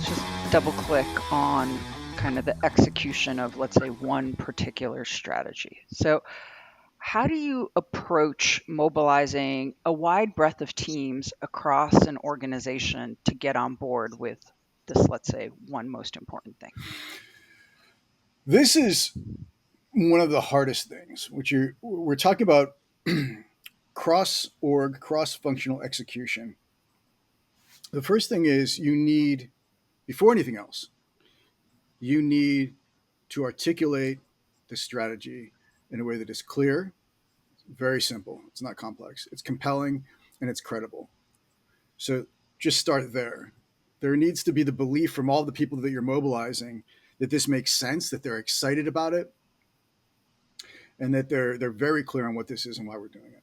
let's just double click on kind of the execution of, let's say, one particular strategy. So, how do you approach mobilizing a wide breadth of teams across an organization to get on board with this, let's say, one most important thing? This is one of the hardest things, we're talking about cross org, cross functional execution. The first thing is you need, before anything else, you need to articulate the strategy in a way that is clear, very simple. It's not complex. It's compelling and it's credible. So just start there. There needs to be the belief from all the people that you're mobilizing that this makes sense, that they're excited about it, and that they're very clear on what this is and why we're doing it.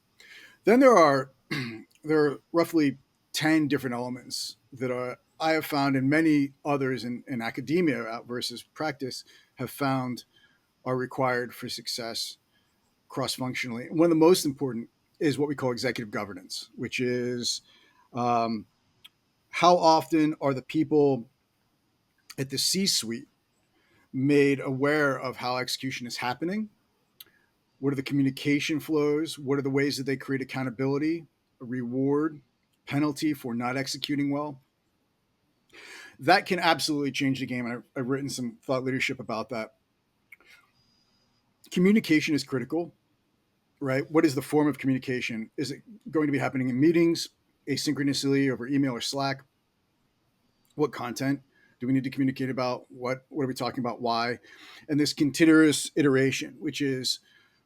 Then there are roughly 10 different elements that I have found, and many others in academia versus practice have found are required for success cross functionally. One of the most important is what we call executive governance, which is um, how often are the people at the C suite made aware of how execution is happening? What are the communication flows? What are the ways that they create accountability, a reward, penalty for not executing well? That can absolutely change the game. And I've written some thought leadership about that. Communication is critical, right? What is the form of communication? Is it going to be happening in meetings, asynchronously over email or Slack? What content do we need to communicate about? What are we talking about? Why? And this continuous iteration, which is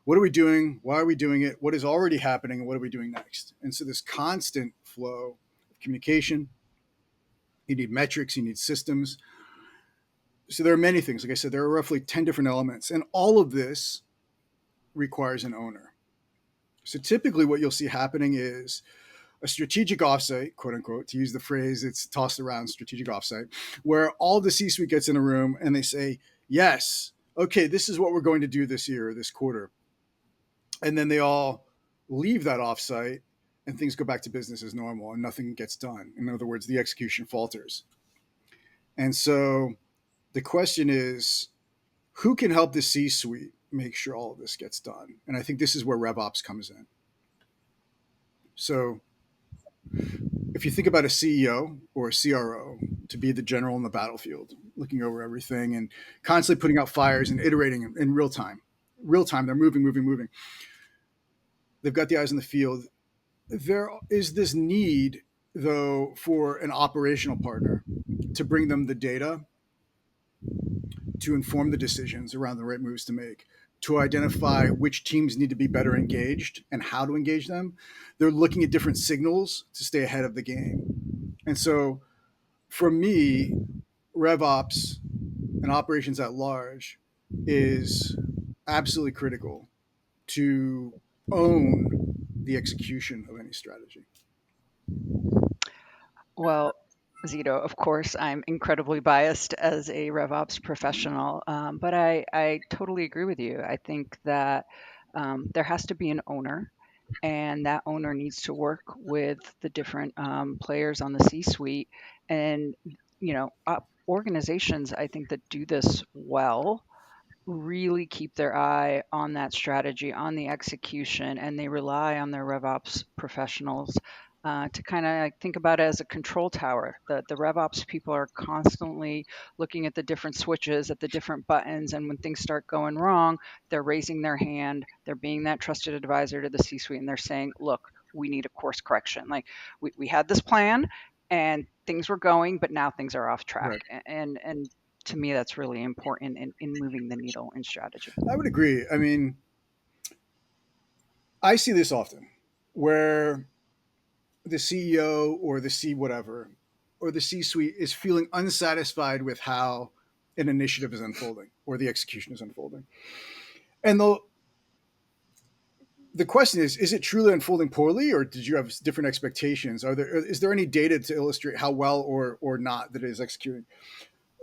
what are we doing? Why are we doing it? What is already happening? And what are we doing next? And so this constant flow of communication, you need metrics, you need systems. So there are many things. Like I said, there are roughly 10 different elements. And all of this requires an owner. So typically what you'll see happening is a strategic offsite, quote unquote, to use the phrase it's tossed around, strategic offsite, where all the C-suite gets in a room and they say, yes, okay, this is what we're going to do this year or this quarter. And then they all leave that offsite and things go back to business as normal and nothing gets done. In other words, the execution falters. And so the question is, who can help the C-suite make sure all of this gets done? And I think this is where RevOps comes in. So if you think about a CEO or a CRO to be the general in the battlefield, looking over everything and constantly putting out fires and iterating in real time, they're moving. They've got the eyes in the field. There is this need, though, for an operational partner to bring them the data, to inform the decisions around the right moves to make, to identify which teams need to be better engaged and how to engage them. They're looking at different signals to stay ahead of the game. And so for me, RevOps and operations at large is absolutely critical to own the execution of any strategy. Well, Zito, of course, I'm incredibly biased as a RevOps professional, but I totally agree with you. I think that there has to be an owner, and that owner needs to work with the different players on the C-suite. And, organizations, I think, that do this well really keep their eye on that strategy, on the execution, and they rely on their RevOps professionals to kind of think about it as a control tower. The RevOps people are constantly looking at the different switches, at the different buttons, and when things start going wrong, they're raising their hand, they're being that trusted advisor to the C-suite, and they're saying, look, we need a course correction. Like we had this plan and things were going, but now things are off track. Right. And to me, that's really important in moving the needle in strategy. I would agree. I mean, I see this often where the CEO or the C whatever or the C suite is feeling unsatisfied with how an initiative is unfolding or the execution is unfolding. And the question is it truly unfolding poorly or did you have different expectations? Is there any data to illustrate how well or not that it is executing?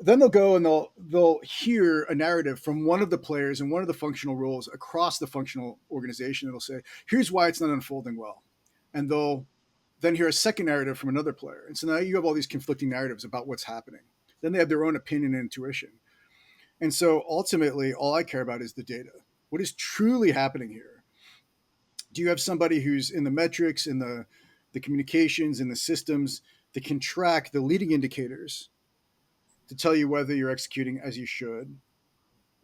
Then they'll go and they'll hear a narrative from one of the players in one of the functional roles across the functional organization that'll say, here's why it's not unfolding well. And they'll then hear a second narrative from another player. And so now you have all these conflicting narratives about what's happening. Then they have their own opinion and intuition. And so ultimately, all I care about is the data. What is truly happening here? Do you have somebody who's in the metrics, in the communications, in the systems that can track the leading indicators to tell you whether you're executing as you should?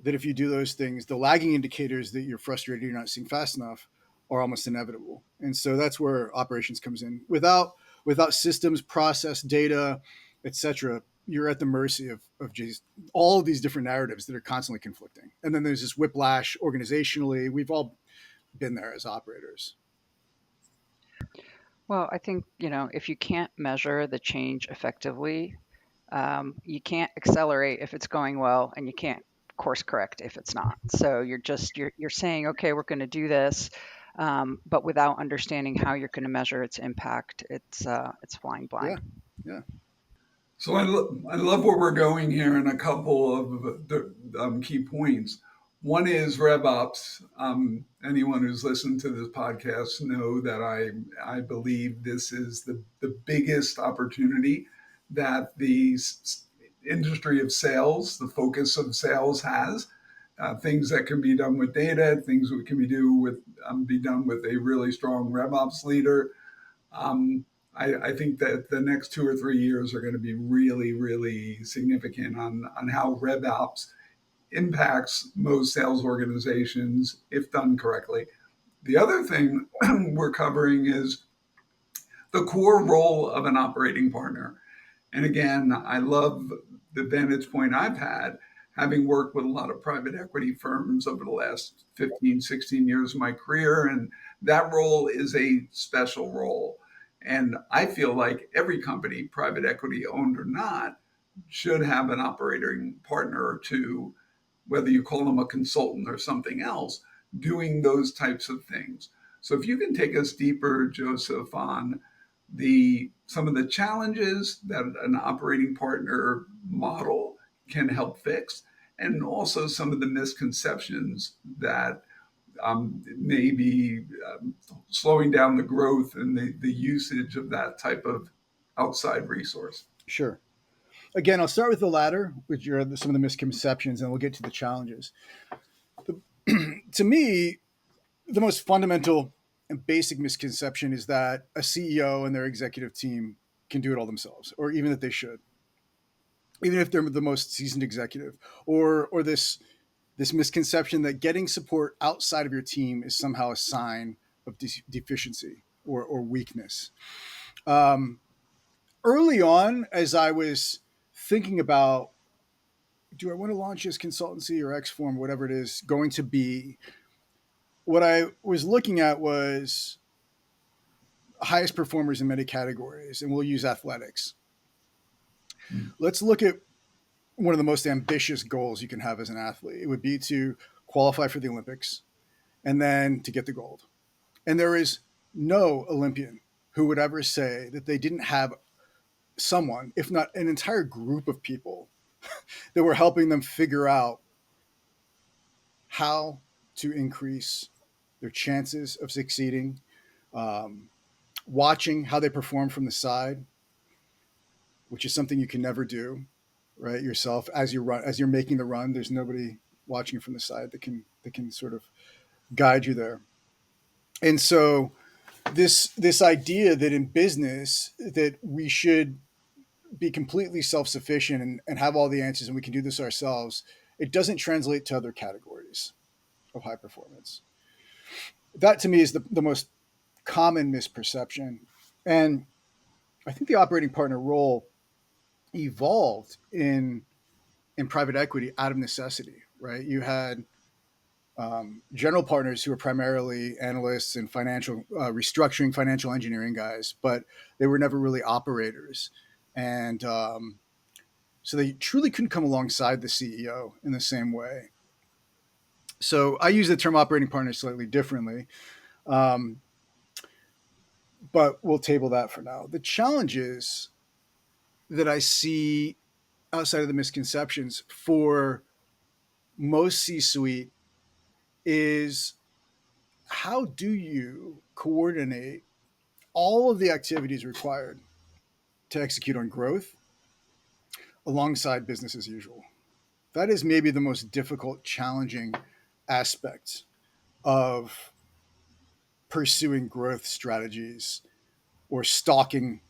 That if you do those things, the lagging indicators that you're frustrated you're not seeing fast enough are almost inevitable. And so that's where operations comes in. Without systems, process, data, etc., you're at the mercy of just all of these different narratives that are constantly conflicting. And then there's this whiplash organizationally. We've all been there as operators. Well, I think, if you can't measure the change effectively, you can't accelerate if it's going well, and you can't course correct if it's not. So you're saying, okay, we're going to do this, but without understanding how you're going to measure its impact, it's flying Yeah. blind. Yeah. So I love where we're going here in a couple of the key points. One is RevOps. Anyone who's listened to this podcast know that I believe this is the biggest opportunity that the industry of sales, the focus of sales has. Things that can be done with data, things that can be done with a really strong RevOps leader. Um, I think that the next 2 or 3 years are going to be really, really significant on how RevOps impacts most sales organizations if done correctly. The other thing we're covering is the core role of an operating partner. And again, I love the vantage point I've had, having worked with a lot of private equity firms over the last 15, 16 years of my career. And that role is a special role. And I feel like every company, private equity owned or not, should have an operating partner or two, whether you call them a consultant or something else, doing those types of things. So if you can take us deeper, Joseph, on the some of the challenges that an operating partner model can help fix, and also some of the misconceptions that may be slowing down the growth and the usage of that type of outside resource. Sure. Again, I'll start with the latter, which are some of the misconceptions, and we'll get to the challenges. To me, the most fundamental and basic misconception is that a CEO and their executive team can do it all themselves, or even that they should, even if they're the most seasoned executive, or this misconception that getting support outside of your team is somehow a sign of deficiency or weakness. Um, Early on, as I was thinking about, do I want to launch this consultancy or X form, whatever it is going to be, what I was looking at was highest performers in many categories, and we'll use athletics. Let's look at one of the most ambitious goals you can have as an athlete. It would be to qualify for the Olympics and then to get the gold. And there is no Olympian who would ever say that they didn't have someone, if not an entire group of people, that were helping them figure out how to increase their chances of succeeding, um, watching how they perform from the side, which is something you can never do, right? Yourself as you run, as you're making the run, there's nobody watching you from the side that can sort of guide you there. And so this idea that in business that we should be completely self-sufficient and have all the answers and we can do this ourselves, it doesn't translate to other categories of high performance. That to me is the most common misperception. And I think the operating partner role evolved in private equity out of necessity, right? You had general partners who were primarily analysts and financial restructuring, financial engineering guys, but they were never really operators. And so they truly couldn't come alongside the CEO in the same way. So I use the term operating partner slightly differently, um, but we'll table that for now. The challenges that I see outside of the misconceptions for most C suite is how do you coordinate all of the activities required to execute on growth alongside business as usual. That is maybe the most difficult, challenging aspect of pursuing growth strategies or stalking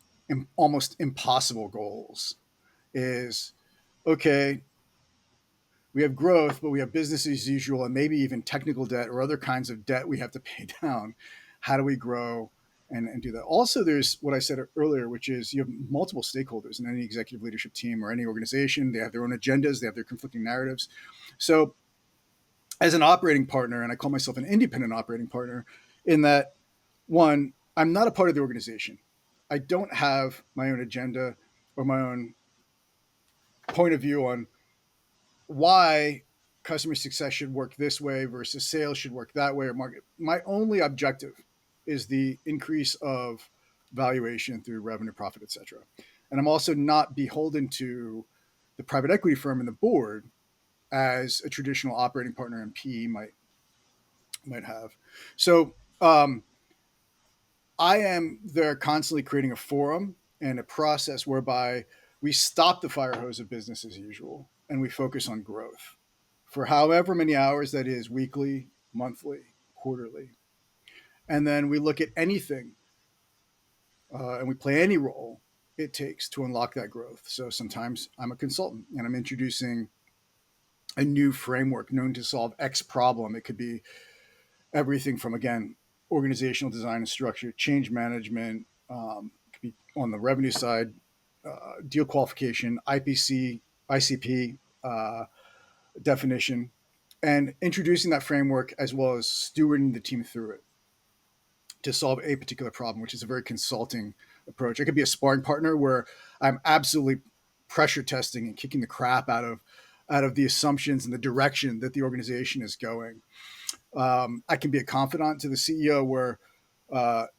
almost impossible goals. Is okay, we have growth, but we have business as usual and maybe even technical debt or other kinds of debt we have to pay down. How do we grow and do that? Also, there's what I said earlier, which is you have multiple stakeholders in any executive leadership team or any organization. They have their own agendas, they have their conflicting narratives. So, as an operating partner, and I call myself an independent operating partner, in that one, I'm not a part of the organization. I don't have my own agenda or my own point of view on why customer success should work this way versus sales should work that way or market. My only objective is the increase of valuation through revenue, profit, etc. And I'm also not beholden to the private equity firm and the board as a traditional operating partner and PE might have. So I am there constantly creating a forum and a process whereby we stop the fire hose of business as usual and we focus on growth for however many hours that is, weekly, monthly, quarterly. And then we look at anything and we play any role it takes to unlock that growth. So sometimes I'm a consultant and I'm introducing a new framework known to solve X problem. It could be everything from, again, organizational design and structure, change management, it could be on the revenue side, deal qualification, IPC, ICP definition, and introducing that framework as well as stewarding the team through it to solve a particular problem, which is a very consulting approach. I could be a sparring partner where I'm absolutely pressure testing and kicking the crap out of the assumptions and the direction that the organization is going. I can be a confidant to the CEO where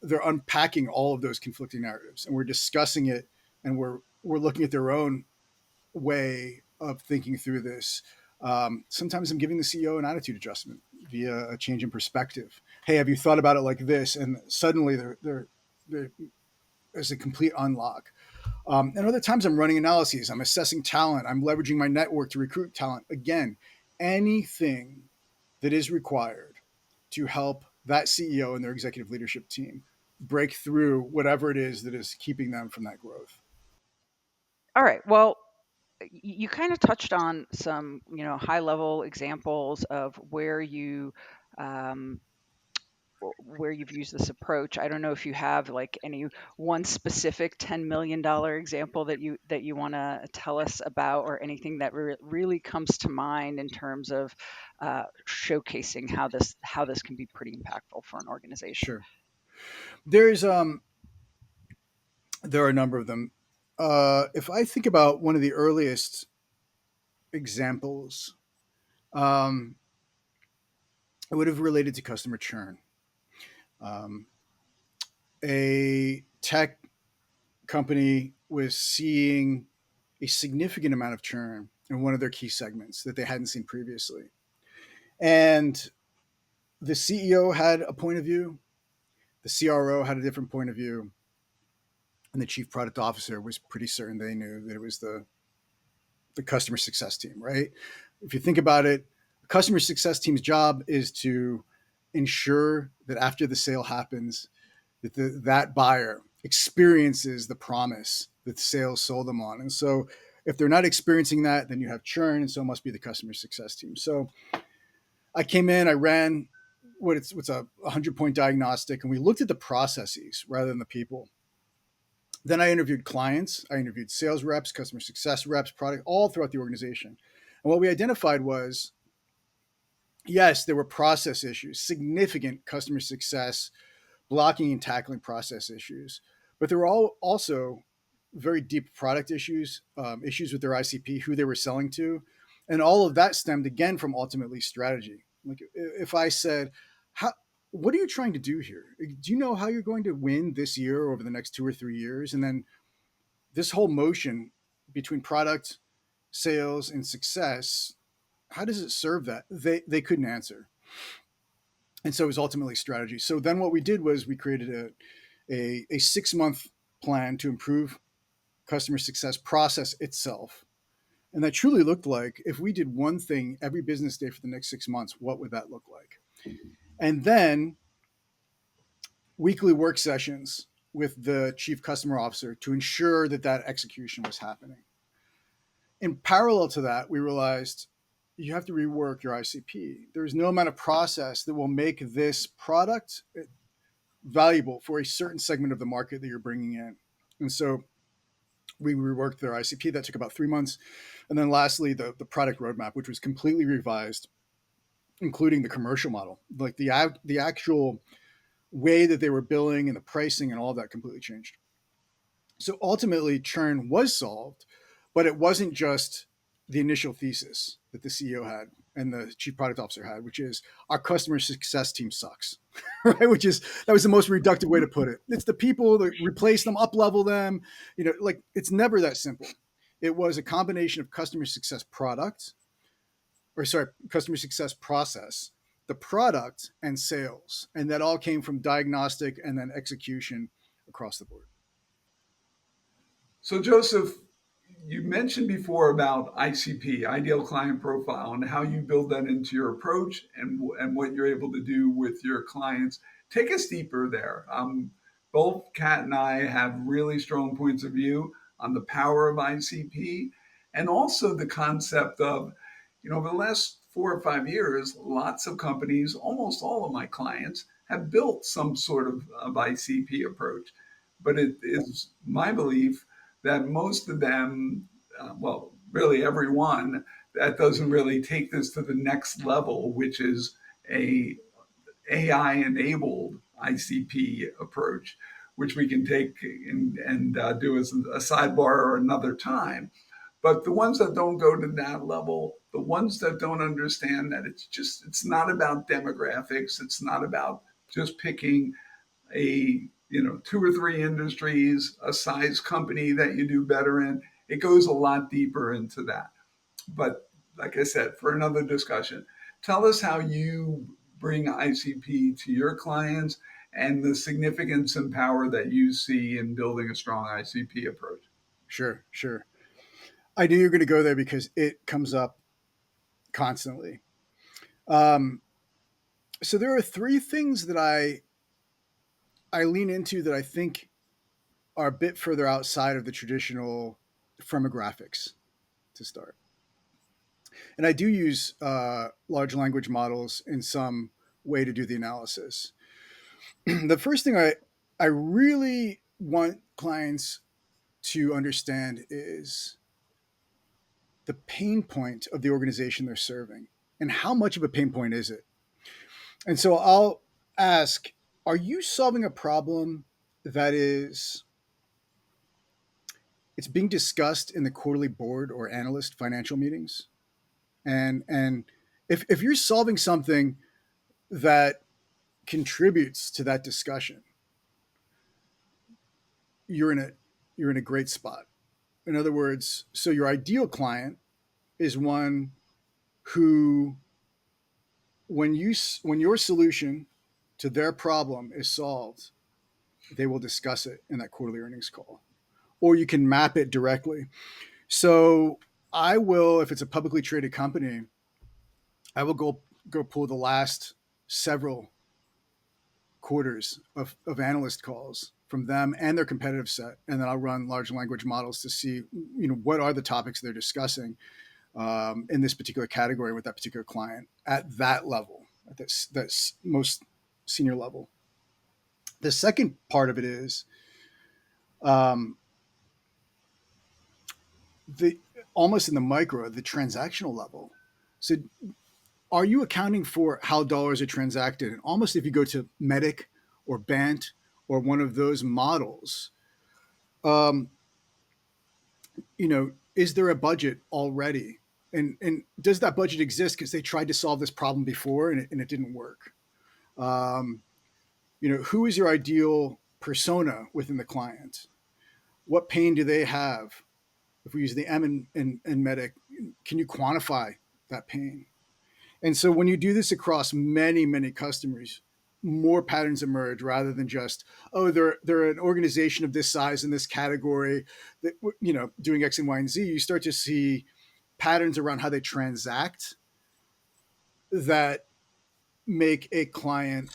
they're unpacking all of those conflicting narratives and we're discussing it and we're looking at their own way of thinking through this. Sometimes I'm giving the CEO an attitude adjustment via a change in perspective. Hey, have you thought about it like this? And suddenly there's a complete unlock. And other times I'm running analyses, I'm assessing talent, I'm leveraging my network to recruit talent. Again, anything that is required to help that CEO and their executive leadership team break through whatever it is that is keeping them from that growth. All right. Well, you kind of touched on some, high level examples of um, where you've used this approach. I don't know if you have like any one specific $10 million example that you want to tell us about, or anything that really comes to mind in terms of showcasing how this can be pretty impactful for an organization. Sure. There's there are a number of them. If I think about one of the earliest examples, um, it would have related to customer churn. Um, a tech company was seeing a significant amount of churn in one of their key segments that they hadn't seen previously. And the CEO had a point of view, the CRO had a different point of view, and the chief product officer was pretty certain they knew that it was the customer success team, right? If you think about it, the customer success team's job is to ensure that after the sale happens, that that buyer experiences the promise that the sales sold them on. And so if they're not experiencing that, then you have churn, and so it must be the customer success team. So I came in, I ran what's a 100-point diagnostic, and we looked at the processes rather than the people. Then I interviewed clients, I interviewed sales reps, customer success reps, product, all throughout the organization. And what we identified was, yes, there were process issues, significant customer success, blocking and tackling process issues, but there were also very deep product issues, issues with their ICP, who they were selling to. And all of that stemmed again from ultimately strategy. Like if I said, what are you trying to do here? Do you know how you're going to win this year or over the next 2 or 3 years? And then this whole motion between product, sales, and success, how does it serve that? They couldn't answer. And so it was ultimately strategy. So then what we did was we created a 6-month plan to improve customer success process itself. And that truly looked like, if we did one thing every business day for the next 6 months, what would that look like? And then weekly work sessions with the chief customer officer to ensure that that execution was happening. In parallel to that, we realized you have to rework your ICP. There's no amount of process that will make this product valuable for a certain segment of the market that you're bringing in. And so we reworked their ICP. That took about 3 months. And then lastly, the product roadmap, which was completely revised, including the commercial model. Like the actual way that they were billing and the pricing and all of that completely changed. So ultimately, churn was solved, but it wasn't just the initial thesis that the CEO had and the chief product officer had, which is our customer success team sucks, right? Which is, that was the most reductive way to put it. It's the people that replace them, up level them, like it's never that simple. It was a combination of customer success product, or sorry, customer success process, the product, and sales. And that all came from diagnostic and then execution across the board. So, Joseph, you mentioned before about ICP, ideal client profile, and how you build that into your approach and what you're able to do with your clients. Take us deeper there. Both Kat and I have really strong points of view on the power of ICP and also the concept of, over the last 4 or 5 years, lots of companies, almost all of my clients, have built some sort of ICP approach. But it is my belief that most of them, well, really everyone, that doesn't really take this to the next level, which is a AI enabled ICP approach, which we can take and do as a sidebar or another time. But the ones that don't go to that level, the ones that don't understand that it's not about demographics, it's not about just picking a 2 or 3 industries, a size company that you do better in. It goes a lot deeper into that. But like I said, for another discussion, tell us how you bring ICP to your clients and the significance and power that you see in building a strong ICP approach. Sure, sure. I knew you were going to go there because it comes up constantly. Um, so there are 3 things that I lean into that I think are a bit further outside of the traditional firmographics to start. And I do use large language models in some way to do the analysis. The first thing I really want clients to understand is the pain point of the organization they're serving, and how much of a pain point is it. And so I'll ask, are you solving a problem that is it's being discussed in the quarterly board or analyst financial meetings? And if you're solving something that contributes to that discussion, you're in a great spot. In other words, so your ideal client is one who, when your solution to their problem is solved, they will discuss it in that quarterly earnings call, or you can map it directly. So I will, if it's a publicly traded company, I will go pull the last several quarters of analyst calls from them and their competitive set, and then I'll run large language models to see, what are the topics they're discussing in this particular category with that particular client at that level, at that's most senior level. The second part of it is um, the almost in the micro, the transactional level. So, are you accounting for how dollars are transacted? And almost, if you go to Medic or Bant or one of those models, um, is there a budget already? And does that budget exist because they tried to solve this problem before and it didn't work? Um, who is your ideal persona within the client? What pain do they have? If we use the M in Medic, can you quantify that pain? And so when you do this across many, many customers, more patterns emerge rather than just, oh, they're an organization of this size in this category that, doing X and Y and Z. You start to see patterns around how they transact that make a client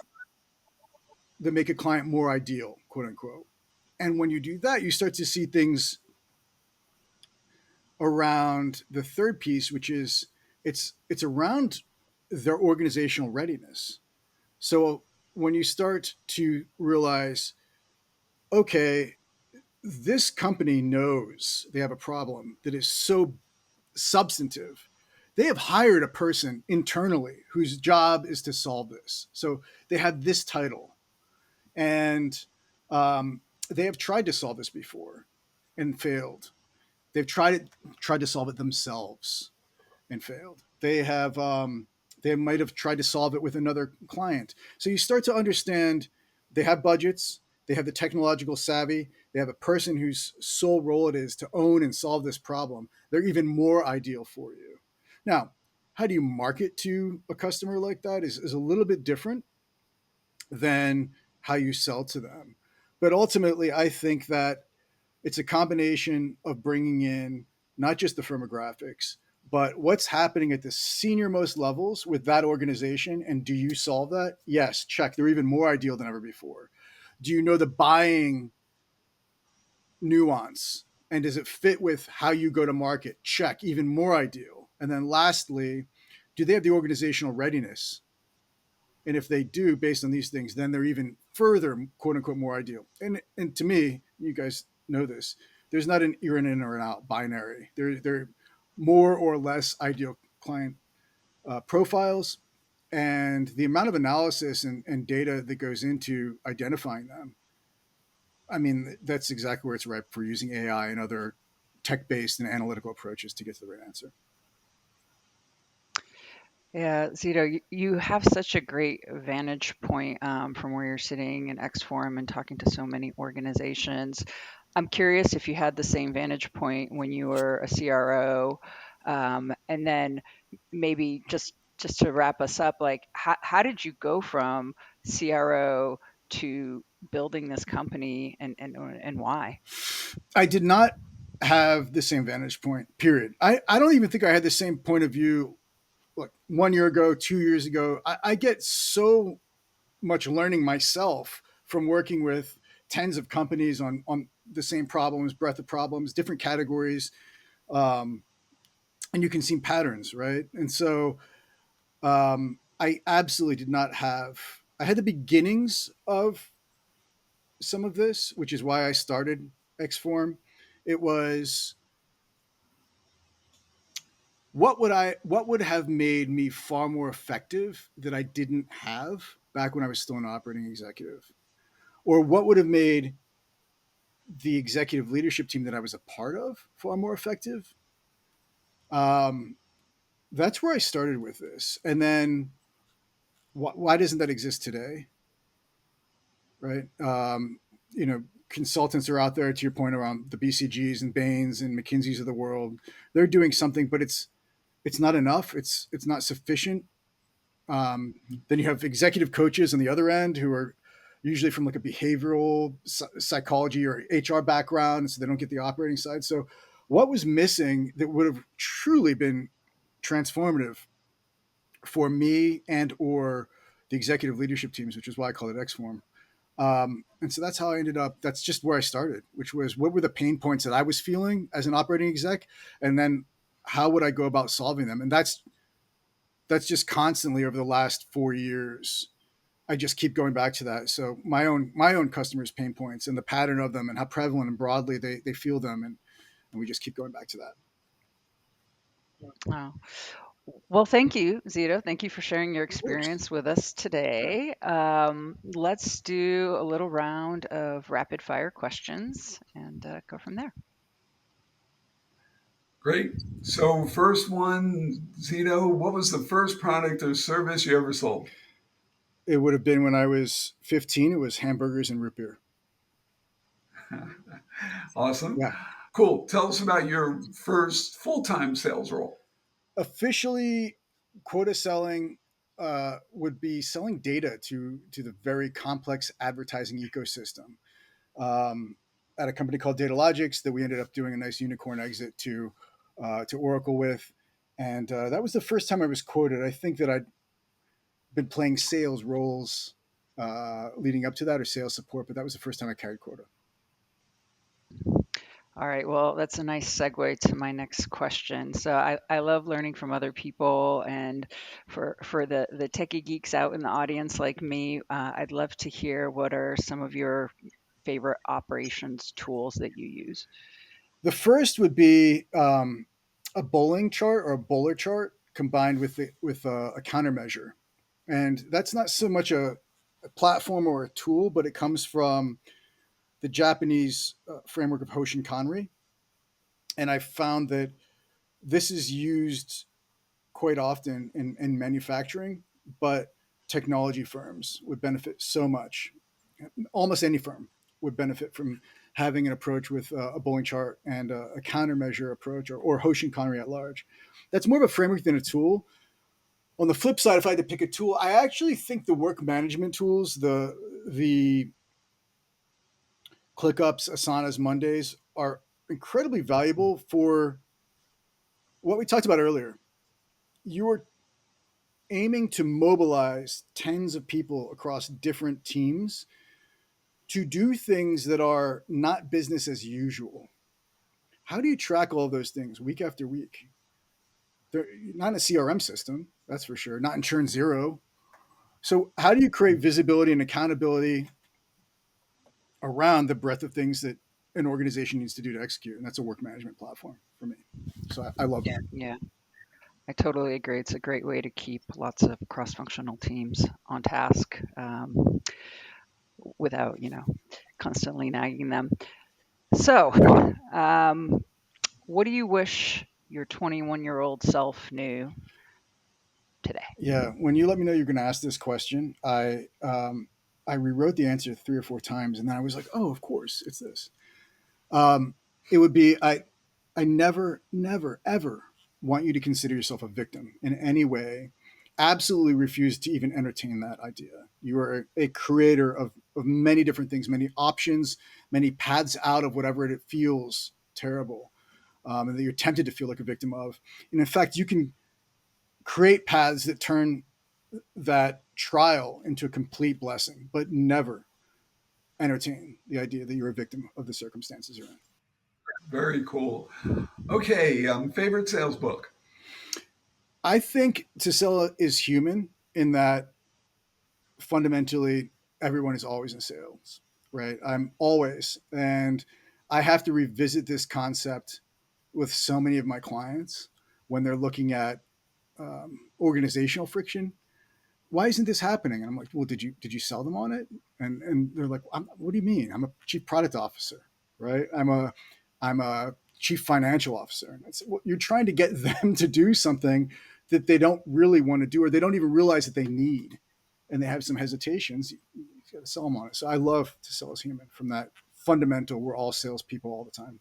more ideal, quote unquote. And when you do that, you start to see things around the third piece, which is it's around their organizational readiness. So when you start to realize, okay, this company knows they have a problem that is so substantive. They have hired a person internally whose job is to solve this. So they have this title, and um, they have tried to solve this before and failed. They've tried to solve it themselves and failed. They might have tried to solve it with another client. So you start to understand they have budgets, they have the technological savvy, they have a person whose sole role it is to own and solve this problem. They're even more ideal for you. Now, how do you market to a customer like that is a little bit different than how you sell to them. But ultimately, I think that it's a combination of bringing in not just the firmographics, but what's happening at the senior most levels with that organization. And do you solve that? Yes, check. They're even more ideal than ever before. Do you know the buying nuance? And does it fit with how you go to market? Check, even more ideal. And then lastly, do they have the organizational readiness? And if they do, based on these things, then they're even further, quote unquote, more ideal. And to me, you guys know this. There's not an you're an in or an out binary. They're more or less ideal client profiles, and the amount of analysis and data that goes into identifying them. I mean, that's exactly where it's ripe for using AI and other tech-based and analytical approaches to get to the right answer. Yeah, Zito, you have such a great vantage point from where you're sitting in X Forum and talking to so many organizations. I'm curious if you had the same vantage point when you were a CRO, and then maybe just to wrap us up, like how did you go from CRO to building this company, and why? I did not have the same vantage point, period. I don't even think I had the same point of view like 1 year ago, 2 years ago. I get so much learning myself from working with tens of companies on the same problems, breadth of problems, different categories, um, and you can see patterns, right? And so I absolutely did not have. I had the beginnings of some of this, which is why I started Xform. It was what would have made me far more effective that I didn't have back when I was still an operating executive, or what would have made the executive leadership team that I was a part of far more effective. Um, that's where I started with this, and then why doesn't that exist today? Right? Consultants are out there. To your point around the BCGs and Bains and McKinseys of the world, they're doing something, but it's not enough. It's not sufficient. Then you have executive coaches on the other end who are usually from like a behavioral psychology or HR background, so they don't get the operating side. So, what was missing that would have truly been transformative for me and or the executive leadership teams, which is why I call it X Form. And so that's how I ended up. That's just where I started, which was what were the pain points that I was feeling as an operating exec, and then how would I go about solving them? And that's just constantly over the last 4 years. I just keep going back to that. So my own customers' pain points and the pattern of them and how prevalent and broadly they feel them, and we just keep going back to that. Oh. Well, thank you, Zito. Thank you for sharing your experience with us today. Let's do a little round of rapid fire questions and go from there. Great. So, first one, Zito, what was the first product or service you ever sold? It would have been when I was 15. It was hamburgers and root beer. Awesome. Yeah. Cool. Tell us about your first full time sales role. Officially, quota selling would be selling data to the very complex advertising ecosystem. Um, at a company called Datalogics that we ended up doing a nice unicorn exit to Oracle with. And that was the first time I was quoted. I think that I'd been playing sales roles leading up to that, or sales support, but that was the first time I carried quota. All right, well, that's a nice segue to my next question. So I love learning from other people, and for the techie geeks out in the audience like me, I'd love to hear what are some of your favorite operations tools that you use. The first would be a bowling chart or a bowler chart combined with a countermeasure, and that's not so much a platform or a tool, but it comes from the Japanese framework of Hoshin Kanri, and I found that this is used quite often in manufacturing, but technology firms would benefit so much. Almost any firm would benefit from having an approach with a bowling chart and a countermeasure approach, or Hoshin Kanri at large. That's more of a framework than a tool. On the flip side, if I had to pick a tool, I actually think the work management tools, the ClickUps, Asanas, Mondays, are incredibly valuable for what we talked about earlier. You are aiming to mobilize tens of people across different teams to do things that are not business as usual. How do you track all of those things week after week? They're not in a CRM system, that's for sure, not in Churn Zero. So, how do you create visibility and accountability around the breadth of things that an organization needs to do to execute? And that's a work management platform for me. So, I love that. Yeah, I totally agree. It's a great way to keep lots of cross-functional teams on task without, constantly nagging them. So, um, what do you wish your 21-year-old self knew today? Yeah, when you let me know you're going to ask this question, I rewrote the answer 3 or 4 times, and then I was like, oh, of course, it's this. Um, it would be I never, never, ever want you to consider yourself a victim in any way. Absolutely refuse to even entertain that idea. You are a creator of many different things, many options, many paths out of whatever it feels terrible, and that you're tempted to feel like a victim of. And in fact, you can create paths that turn that trial into a complete blessing, but never entertain the idea that you're a victim of the circumstances you're in. Very cool. Okay, favorite sales book. I think To Sell is human in that fundamentally everyone is always in sales, right? I'm always, and I have to revisit this concept with so many of my clients when they're looking at organizational friction. Why isn't this happening? And I'm like, well, did you sell them on it? And they're like, what do you mean? I'm a chief product officer, right? I'm a chief financial officer. And it's, well, you're trying to get them to do something that they don't really want to do, or they don't even realize that they need, and they have some hesitations. You got to sell them on it. So I love To Sell as Human from that fundamental. We're all salespeople all the time.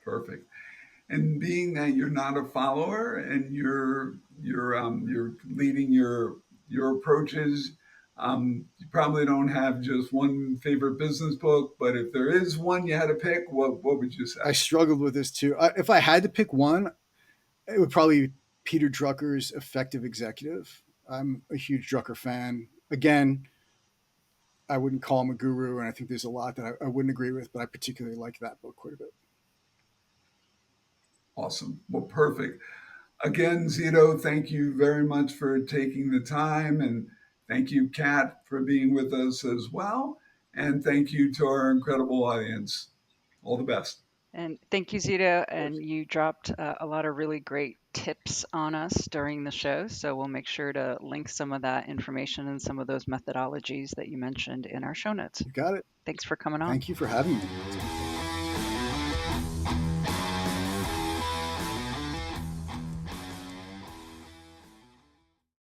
Perfect. And being that you're not a follower and you're leading your approaches, you probably don't have just one favorite business book. But if there is one you had to pick, what would you say? I struggled with this too. If I had to pick one, it would probably be Peter Drucker's Effective Executive. I'm a huge Drucker fan. Again, I wouldn't call him a guru, and I think there's a lot that I wouldn't agree with, but I particularly like that book quite a bit. Awesome. Well, perfect. Again, Zito, thank you very much for taking the time. And thank you, Kat, for being with us as well. And thank you to our incredible audience. All the best. And thank you, Zita. And you dropped a lot of really great tips on us during the show. So we'll make sure to link some of that information and some of those methodologies that you mentioned in our show notes. You got it. Thanks for coming on. Thank you for having me.